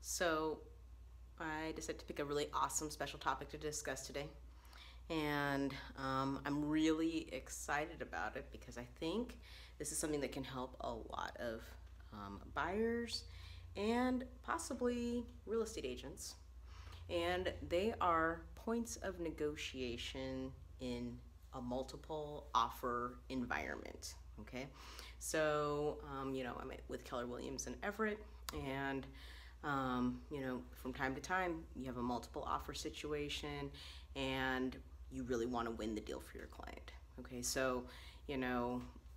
So I decided to pick a really awesome special topic to discuss today. And I'm really excited about it because I think this is something that can help a lot of buyers and possibly real estate agents. And they are points of negotiation in a multiple offer environment. Okay, so I'm with Keller Williams and Everett, and from time to time you have a multiple offer situation and you really want to win the deal for your client. Okay, so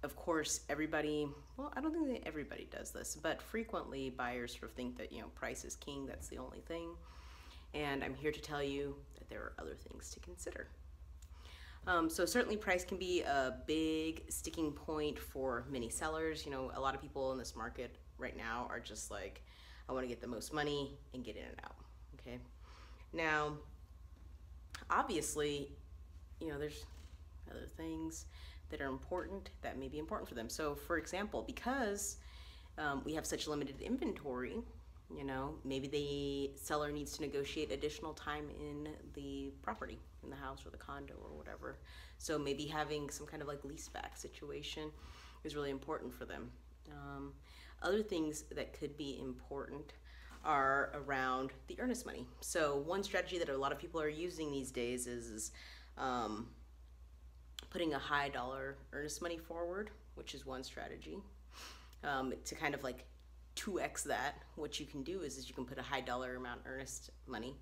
of course everybody, well, I don't think that everybody does this, but frequently buyers sort of think that price is king, that's the only thing. And I'm here to tell you that there are other things to consider. So certainly price can be a big sticking point for many sellers. A lot of people in this market right now are just like, I want to get the most money and get in and out. Okay. Now, obviously, there's other things that are important that may be important for them. So for example, because we have such limited inventory, maybe the seller needs to negotiate additional time in the property, in the house or the condo or whatever. So maybe having some kind of like lease back situation is really important for them. Other things that could be important are around the earnest money. So one strategy that a lot of people are using these days is putting a high dollar earnest money forward, which is one strategy. To kind of like 2x that, what you can do is you can put a high dollar amount earnest money,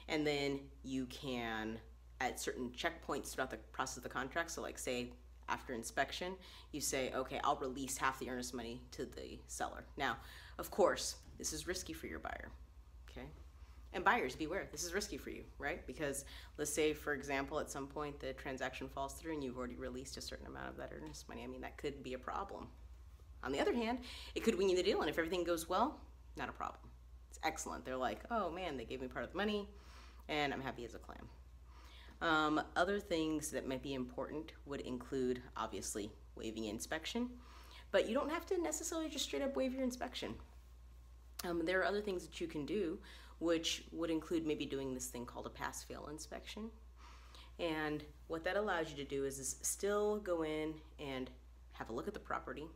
and then you can, at certain checkpoints throughout the process of the contract, so like say after inspection, you say, okay, I'll release half the earnest money to the seller. Now, of course, this is risky for your buyer, okay? And buyers, beware, this is risky for you, right? Because let's say, for example, at some point the transaction falls through and you've already released a certain amount of that earnest money. I mean, that could be a problem. On the other hand, it could win you the deal, and if everything goes well, not a problem. It's excellent. They're like, oh man, they gave me part of the money, and I'm happy as a clam. Other things that might be important would include, obviously, waiving inspection, but you don't have to necessarily just straight up waive your inspection. There are other things that you can do, which would include maybe doing this thing called a pass-fail inspection. And what that allows you to do is still go in and have a look at the property,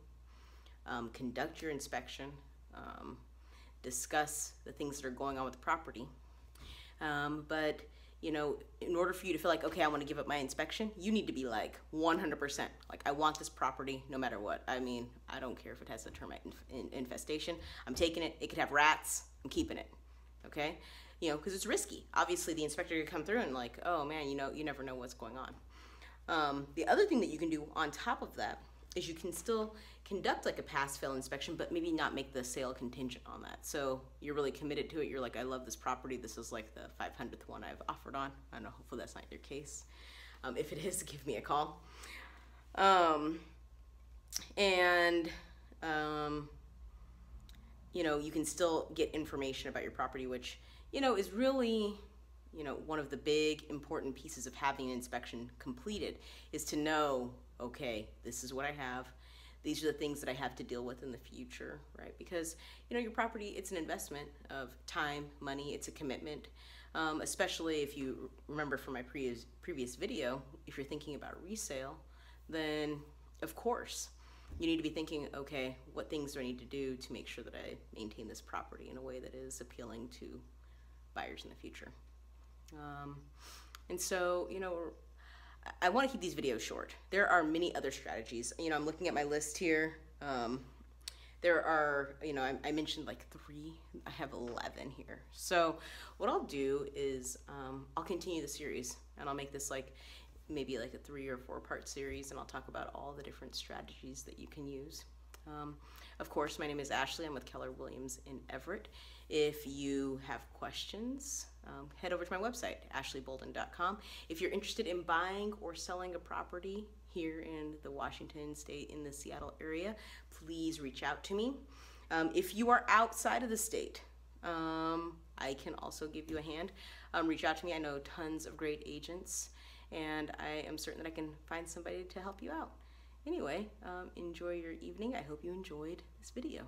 conduct your inspection, discuss the things that are going on with the property. But in order for you to feel like, okay, I want to give up my inspection, you need to be like 100%. Like, I want this property no matter what. I mean, I don't care if it has a termite infestation. I'm taking it. It could have rats. I'm keeping it. Okay? Because it's risky. Obviously, the inspector could come through and like, oh man, you never know what's going on. The other thing that you can do on top of that is you can still conduct like a pass-fail inspection, but maybe not make the sale contingent on that. So you're really committed to it. You're like, I love this property. This is like the 500th one I've offered on. I don't know, hopefully that's not your case. If it is, give me a call. You can still get information about your property, which, is really, one of the big important pieces of having an inspection completed is to know, okay, this is what I have. These are the things that I have to deal with in the future, right? Because, your property, it's an investment of time, money, it's a commitment. Especially if you remember from my previous video, if you're thinking about resale, then of course, you need to be thinking, okay, what things do I need to do to make sure that I maintain this property in a way that is appealing to buyers in the future. And so, I want to keep these videos short. There are many other strategies. I'm looking at my list here. There are, I mentioned like 3. I have 11 here. So what I'll do is I'll continue the series, and I'll make this like maybe like a 3 or 4 part series, and I'll talk about all the different strategies that you can use. Of course, my name is Ashley. I'm with Keller Williams in Everett. If you have questions, head over to my website, ashleybolden.com. If you're interested in buying or selling a property here in the Washington state, in the Seattle area, please reach out to me. If you are outside of the state, I can also give you a hand. Reach out to me. I know tons of great agents, and I am certain that I can find somebody to help you out. Anyway, enjoy your evening. I hope you enjoyed this video.